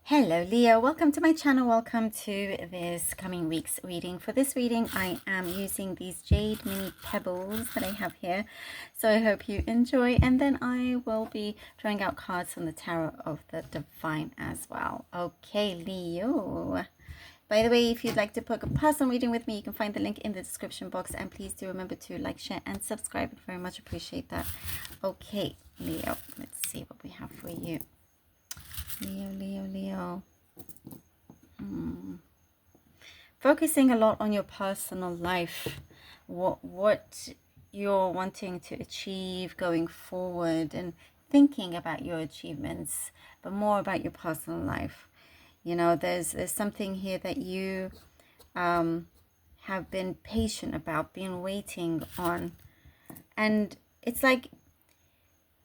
Hello Leo, welcome to my channel. Welcome to this coming week's reading. For this reading, I am using these jade mini pebbles that I have here. So I hope you enjoy, and then I will be drawing out cards from the Tarot of the Divine as well. Okay, Leo. By the way, if you'd like to book a personal reading with me, you can find the link in the description box. And please do remember to like, share, and subscribe. I'd very much appreciate that. Okay, Leo, let's see what we have for you. Leo. Focusing a lot on your personal life, what you're wanting to achieve going forward, and thinking about your achievements, but more about your personal life. You know, there's something here that you have been patient about, been waiting on, and it's like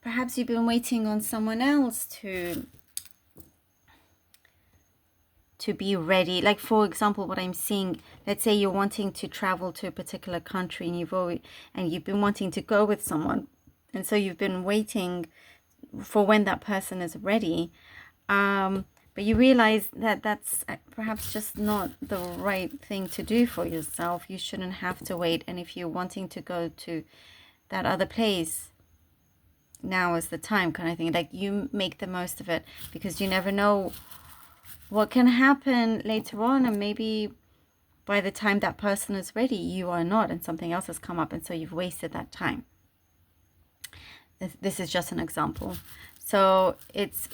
perhaps you've been waiting on someone else to be ready. Like, for example, what I'm seeing, let's say you're wanting to travel to a particular country, and you've been wanting to go with someone, and so you've been waiting for when that person is ready, but you realize that that's perhaps just not the right thing to do for yourself. You shouldn't have to wait. And if you're wanting to go to that other place, now is the time, kind of thing. Like, you make the most of it, because you never know what can happen later on, and maybe by the time that person is ready, you are not, and something else has come up, and so you've wasted that time. This is just an example. So it's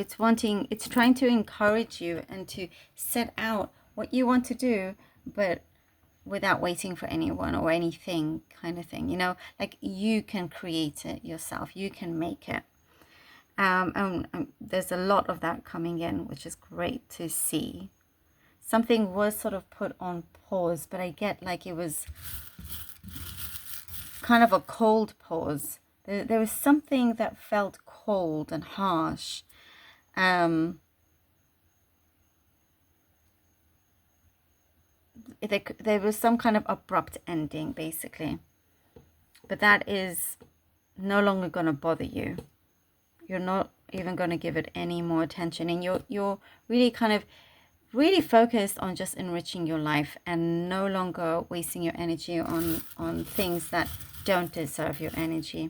trying to encourage you and to set out what you want to do, but without waiting for anyone or anything, kind of thing. You know, like, you can create it yourself, you can make it. There's a lot of that coming in, which is great to see. Something was sort of put on pause, but I get like it was kind of a cold pause. There was something that felt cold and harsh. There was some kind of abrupt ending, basically. But that is no longer going to bother you. You're not even going to give it any more attention, and you're really kind of really focused on just enriching your life, and no longer wasting your energy on things that don't deserve your energy.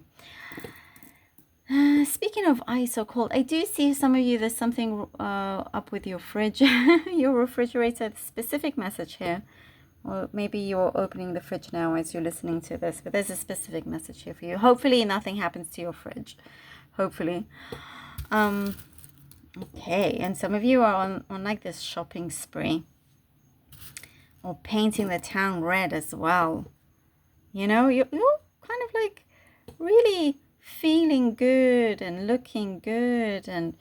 Speaking of ice or cold, I do see some of you, there's something up with your fridge, your refrigerator. Specific message here. Or maybe you're opening the fridge now as you're listening to this, but there's a specific message here for you. Hopefully nothing happens to your fridge. Hopefully. Okay, and some of you are on like this shopping spree, or painting the town red as well. You know, you're kind of like really feeling good and looking good and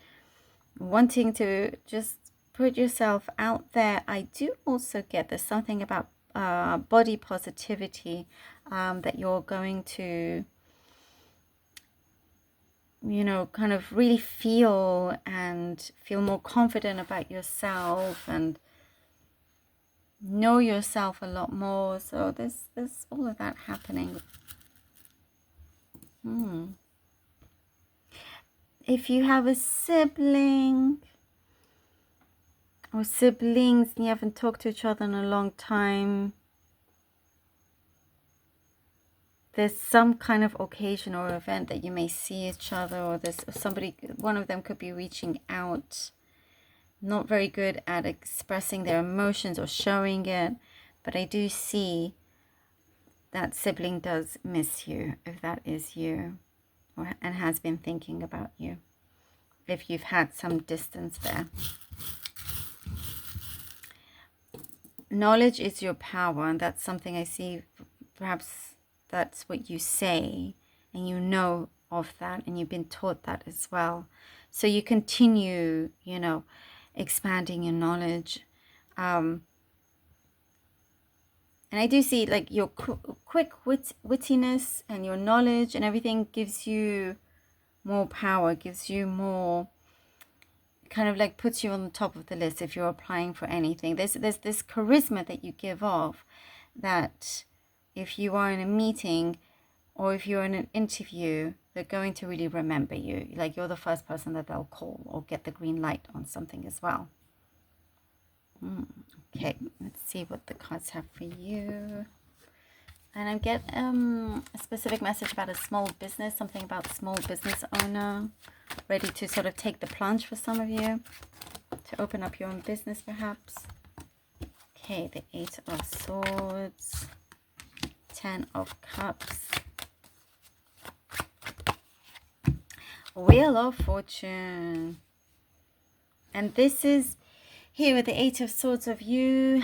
wanting to just put yourself out there. I do also get there's something about body positivity, that you're going to, you know, kind of really feel more confident about yourself and know yourself a lot more. So there's all of that happening. If you have a sibling or siblings and you haven't talked to each other in a long time, there's some kind of occasion or event that you may see each other, or there's somebody, one of them could be reaching out, not very good at expressing their emotions or showing it, but I do see that sibling does miss you, if that is you, and has been thinking about you, if you've had some distance there. Knowledge is your power, and that's something I see. Perhaps that's what you say, and you know of that, and you've been taught that as well. So you continue, you know, expanding your knowledge. And I do see like your quick wittiness and your knowledge and everything gives you more power, gives you more, kind of like puts you on the top of the list if you're applying for anything. There's this charisma that you give off, that if you are in a meeting or if you're in an interview, They're going to really remember you. Like you're the first person that they'll call or get the green light on something as well. Okay, let's see what the cards have for you. And I get a specific message about a small business, something about small business owner, ready to sort of take the plunge for some of you, to open up your own business perhaps. Okay, the 8 of Swords, 10 of Cups, Wheel of Fortune. And this is here with the 8 of Swords of you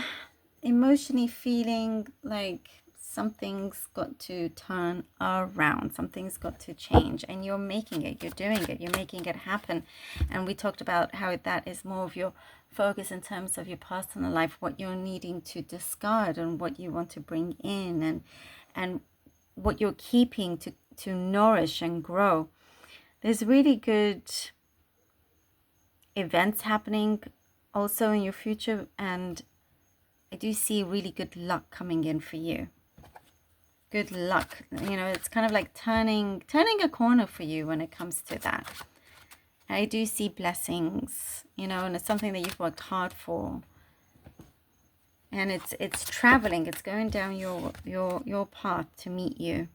emotionally feeling like something's got to turn around, something's got to change, and you're making it, you're doing it, you're making it happen. And we talked about how that is more of your focus in terms of your personal life, what you're needing to discard and what you want to bring in, and what you're keeping to nourish and grow. There's really good events happening also in your future, and I do see really good luck coming in for you. Good luck. You know, it's kind of like turning a corner for you when it comes to that. I do see blessings, you know, and it's something that you've worked hard for. And it's traveling, it's going down your path to meet you.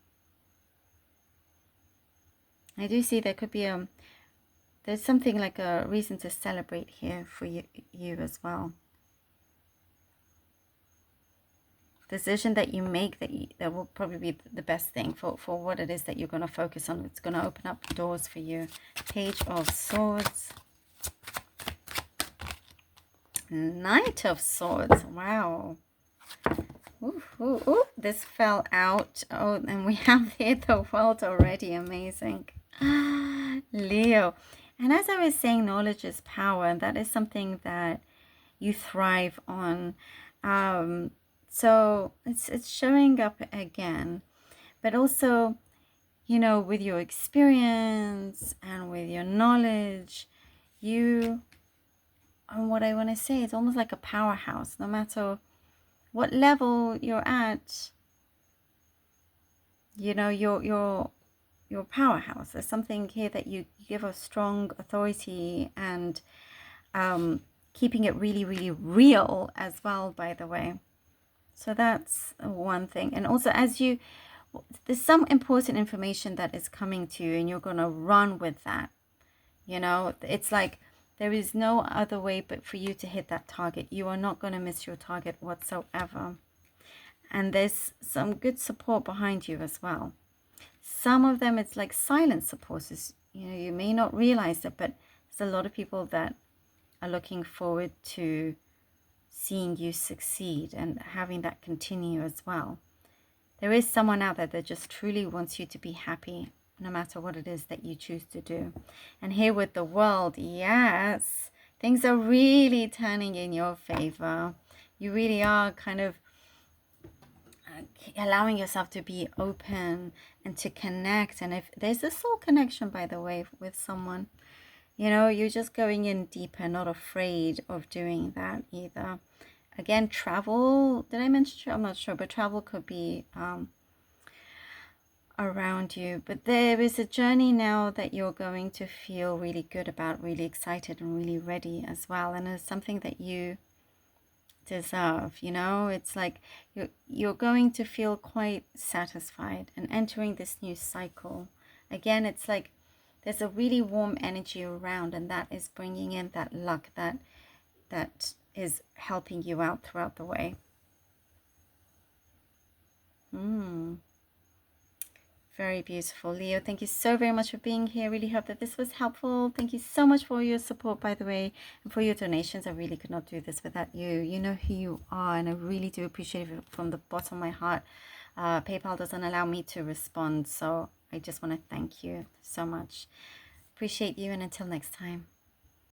I do see there could be there's something like a reason to celebrate here for you as well. Decision that you make that will probably be the best thing for what it is that you're going to focus on. It's going to open up doors for you. Page of Swords, Knight of Swords. Wow. Ooh, ooh, ooh. This fell out. Oh, and we have here the World already. Amazing. Leo. And as I was saying, knowledge is power, and that is something that you thrive on. So it's showing up again, but also, you know, with your experience and with your knowledge, and what I want to say, it's almost like a powerhouse. No matter what level you're at, you know, your powerhouse. There's something here that you give a strong authority, and keeping it really, really real as well, by the way. So that's one thing. And also, there's some important information that is coming to you, and you're going to run with that. You know, it's like there is no other way but for you to hit that target. You are not going to miss your target whatsoever. And there's some good support behind you as well. Some of them, it's like silent support. You know, you may not realize it, but there's a lot of people that are looking forward to seeing you succeed and having that continue as well. There is someone out there that just truly wants you to be happy, no matter what it is that you choose to do. And here with the World, yes, things are really turning in your favor. You really are kind of allowing yourself to be open and to connect. And if there's a soul connection, by the way, with someone, you know, you're just going in deeper, not afraid of doing that either. Again, travel, did I mention? I'm not sure, but travel could be around you. But there is a journey now that you're going to feel really good about, really excited and really ready as well. And it's something that you deserve, you know. It's like you're going to feel quite satisfied and entering this new cycle. Again, it's like there's a really warm energy around, and that is bringing in that luck that is helping you out throughout the way. Very beautiful, Leo. Thank you so very much for being here. Really hope that this was helpful. Thank you so much for your support, by the way, and for your donations. I really could not do this without you. You know who you are, and I really do appreciate it from the bottom of my heart. PayPal doesn't allow me to respond, so I just want to thank you so much. Appreciate you, and until next time.